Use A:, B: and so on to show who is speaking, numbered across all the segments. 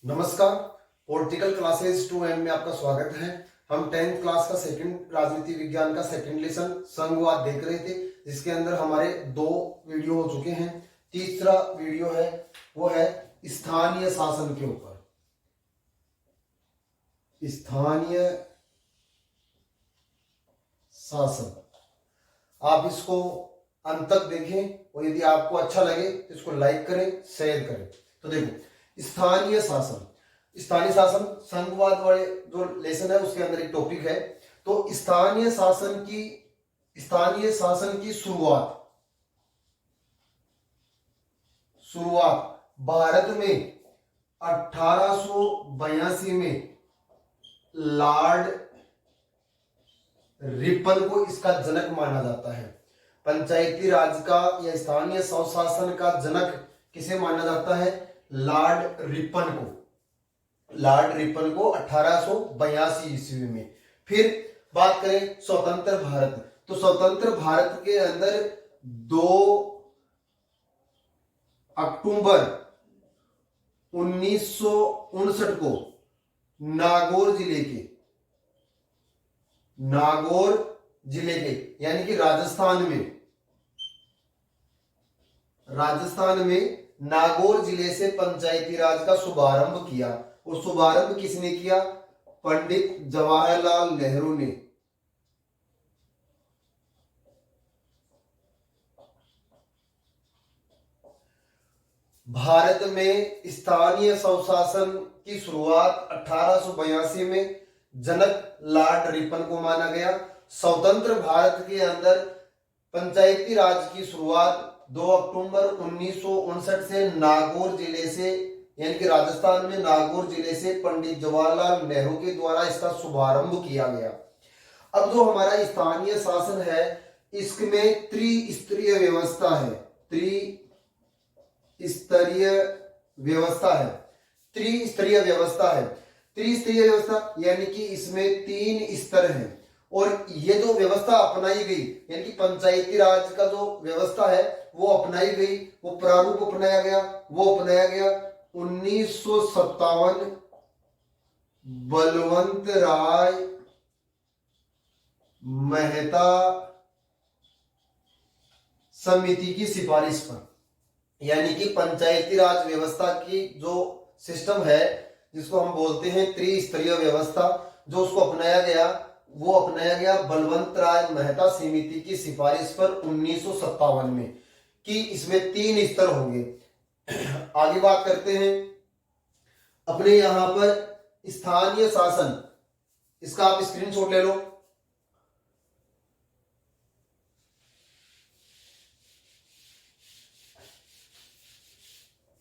A: नमस्कार। Political classes 2M में आपका स्वागत है। हम 10th क्लास का सेकंड राजनीति विज्ञान का सेकंड लेसन संघवाद देख रहे थे, जिसके अंदर हमारे 2 वीडियो हो चुके हैं। तीसरा वीडियो है वो है स्थानीय शासन के ऊपर। स्थानीय शासन, आप इसको अंत तक देखें और यदि आपको अच्छा लगे तो इसको लाइक करें, शेयर करें। तो देखो, स्थानीय शासन संघवाद वाले जो लेसन है उसके अंदर एक टॉपिक है। तो स्थानीय शासन की शुरुआत भारत में 1882 में लॉर्ड रिपन को इसका जनक माना जाता है। पंचायती राज का या स्थानीय स्वशासन का जनक किसे माना जाता है? लॉर्ड रिपन को 1882 ईस्वी में। फिर बात करें स्वतंत्र भारत, तो स्वतंत्र भारत के अंदर 2 अक्टूबर 1959 को नागौर जिले के यानी कि राजस्थान में नागौर जिले से पंचायती राज का शुभारंभ किया। और शुभारंभ किसने किया? पंडित जवाहरलाल नेहरू ने। भारत में स्थानीय स्वशासन की शुरुआत 1882 में जनक लॉर्ड रिपन को माना गया। स्वतंत्र भारत के अंदर पंचायती राज की शुरुआत 2 अक्टूबर 1959 से नागौर जिले से यानी कि राजस्थान में नागौर जिले से पंडित जवाहरलाल नेहरू के द्वारा इसका शुभारंभ किया गया। अब जो हमारा स्थानीय शासन है, इसमें त्रिस्तरीय व्यवस्था है। त्रिस्तरीय व्यवस्था यानी कि इसमें 3 स्तर हैं। और ये जो व्यवस्था अपनाई गई यानी कि पंचायती राज का जो व्यवस्था है वो अपनाई गई, वो प्रारूप अपनाया गया 1957 बलवंत राय मेहता समिति की सिफारिश पर। यानी कि पंचायती राज व्यवस्था की जो सिस्टम है, जिसको हम बोलते हैं त्रिस्तरीय व्यवस्था, जो उसको अपनाया गया बलवंत राय मेहता समिति की सिफारिश पर 1957 में, कि इसमें 3 स्तर होंगे। आगे बात करते हैं अपने यहां पर स्थानीय शासन, इसका आप स्क्रीनशॉट ले लो।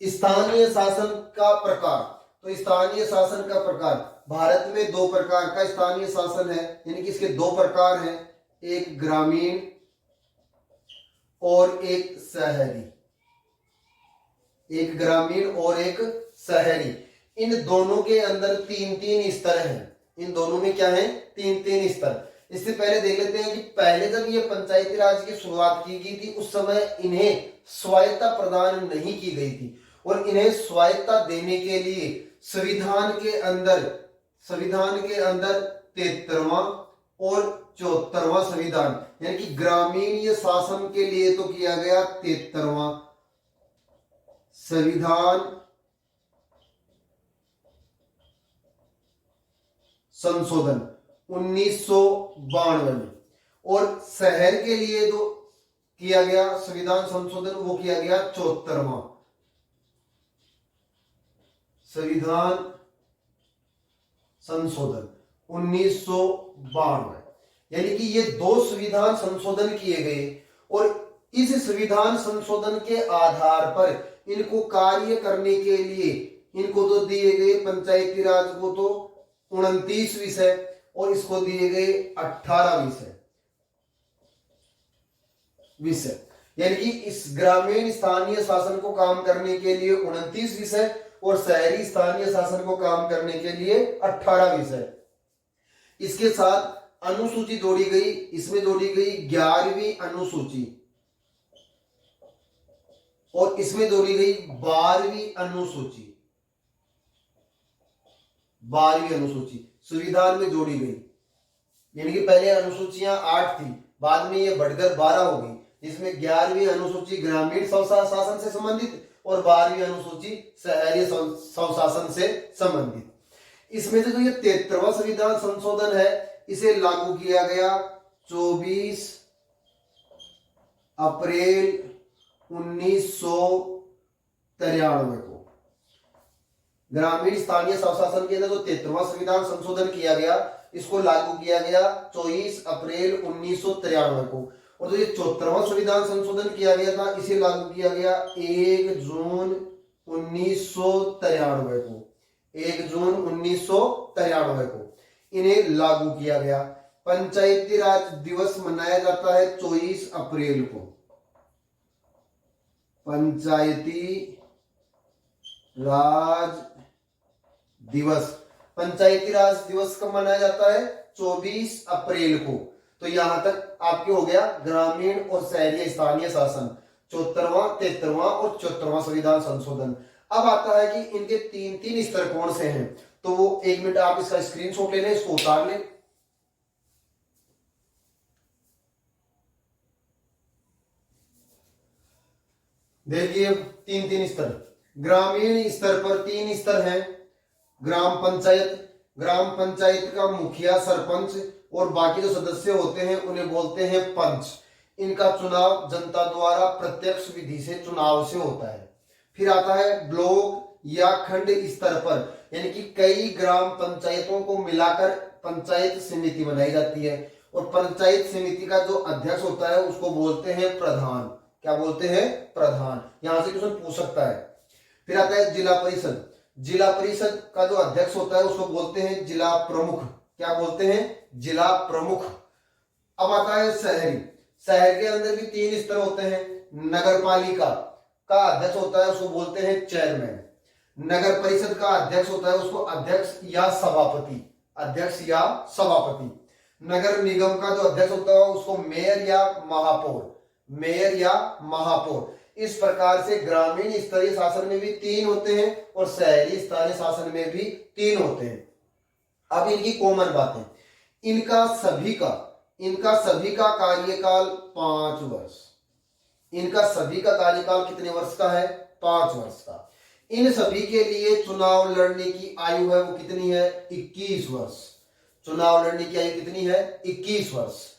A: स्थानीय शासन का प्रकार, तो स्थानीय शासन का प्रकार भारत में 2 प्रकार का स्थानीय शासन है, यानी कि इसके 2 प्रकार हैं, एक ग्रामीण और एक शहरी। इन दोनों के अंदर 3-3 स्तर हैं। इन दोनों में क्या है? 3-3 स्तर। इससे पहले देख लेते हैं कि पहले जब ये पंचायती राज की शुरुआत की गई थी, उस समय इन्हें स्वायत्ता प्रदान नहीं की गई थी। और इन्हें स्वायत्ता देने के लिए संविधान के अंदर 73वां और 74वां संविधान, यानी कि ग्रामीण शासन के लिए तो किया गया 73वां संविधान संशोधन 1992 में। और शहर के लिए जो किया गया संविधान संशोधन, वो किया गया 74वां संविधान संशोधन 1992। यानी कि ये 2 संविधान संशोधन किए गए। और इस संविधान संशोधन के आधार पर इनको कार्य करने के लिए इनको तो दिए गए पंचायती राज को तो 29 विषय और इसको दिए गए 18 विषय। यानी कि इस ग्रामीण स्थानीय शासन को काम करने के लिए 29 विषय और शहरी स्थानीय शासन को काम करने के लिए 18 विषय। इसके साथ अनुसूची जोड़ी गई, इसमें जोड़ी गई 11वीं अनुसूची और इसमें जोड़ी गई 12वीं अनुसूची। 12वीं अनुसूची संविधान में जोड़ी गई। यानी कि पहले अनुसूचियां 8 थी, बाद में ये बढ़कर 12 हो गई, जिसमें 11वीं अनुसूची ग्रामीण स्वशासन से संबंधित और 12वीं अनुसूची शहरी स्वशासन से संबंधित। इसमें से जो ये 73वां संविधान संशोधन है, इसे लागू किया गया 24 अप्रैल 1993 को। ग्रामीण स्थानीय स्वशासन के अंदर जो 73वां संविधान संशोधन किया गया, इसको लागू किया गया 24 अप्रैल 1993 को। और जो ये 74वां संविधान संशोधन किया गया था, इसे लागू किया गया 1 जून 1993 को। 1 जून 1993 को इन्हें लागू किया गया। पंचायती राज दिवस मनाया जाता है 24 अप्रैल को। पंचायती राज दिवस कब मनाया जाता है? 24 अप्रैल को। तो यहां तक आपके हो गया ग्रामीण और शहरी स्थानीय शासन, 74वां, 73वां और 74वां संविधान संशोधन। अब आता है कि इनके तीन स्तर कौन से हैं, तो वो 1 मिनट आप इसका स्क्रीनशॉट ले लें, इसको उतार लें। देखिए, तीन स्तर। ग्रामीण स्तर पर 3 स्तर हैं। ग्राम पंचायत का मुखिया, सरपंच और बाकी जो सदस्य होते हैं उन्हें बोलते हैं पंच। इनका चुनाव जनता द्वारा प्रत्यक्ष विधि से चुनाव से होता है। फिर आता है ब्लॉक या खंड स्तर पर, यानी कि कई ग्राम पंचायतों को मिलाकर पंचायत समिति बनाई जाती है, और पंचायत समिति का जो अध्यक्ष होता है उसको बोलते हैं प्रधान। क्या बोलते हैं? प्रधान। यहां से क्वेश्चन पूछ सकता है। फिर आता है जिला परिषद। जिला परिषद का जो अध्यक्ष होता है उसको बोलते हैं जिला प्रमुख। क्या बोलते हैं? जिला प्रमुख। अब आता है शहरी। शहर के अंदर भी 3 स्तर होते हैं। नगर पालिका का अध्यक्ष होता है, उसको बोलते हैं चेयरमैन। नगर परिषद का अध्यक्ष होता है, उसको अध्यक्ष या सभापति। अध्यक्ष या सभापति। नगर निगम का जो अध्यक्ष होता है उसको मेयर या महापौर। मेयर या महापौर। इस प्रकार से ग्रामीण स्तरीय शासन में भी 3 होते हैं और शहरी स्तरीय शासन में भी 3 होते हैं। अब इनकी कॉमन बातें, इनका सभी का कार्यकाल 5 वर्ष। इनका सभी का कार्यकाल कितने वर्ष का है? 5 वर्ष का। इन सभी के लिए चुनाव लड़ने की आयु है वो कितनी है? 21 वर्ष। चुनाव लड़ने की आयु कितनी है? 21 वर्ष।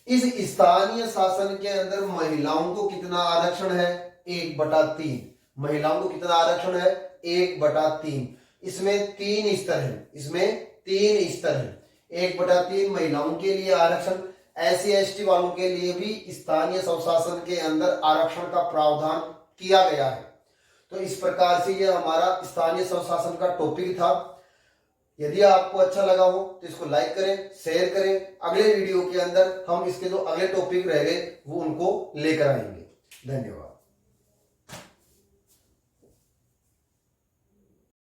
A: इस स्थानीय शासन के अंदर महिलाओं को कितना आरक्षण है? 1/3। महिलाओं को कितना आरक्षण है? 1/3। इसमें 3 स्तर है। 1/3 महिलाओं के लिए आरक्षण। SC/ST वालों के लिए भी स्थानीय स्वशासन के अंदर आरक्षण का प्रावधान किया गया है। तो इस प्रकार से यह हमारा स्थानीय स्वशासन का टॉपिक था। यदि आपको अच्छा लगा हो तो इसको लाइक करें, शेयर करें। अगले वीडियो के अंदर हम इसके जो अगले टॉपिक रह गए वो उनको लेकर आएंगे। धन्यवाद।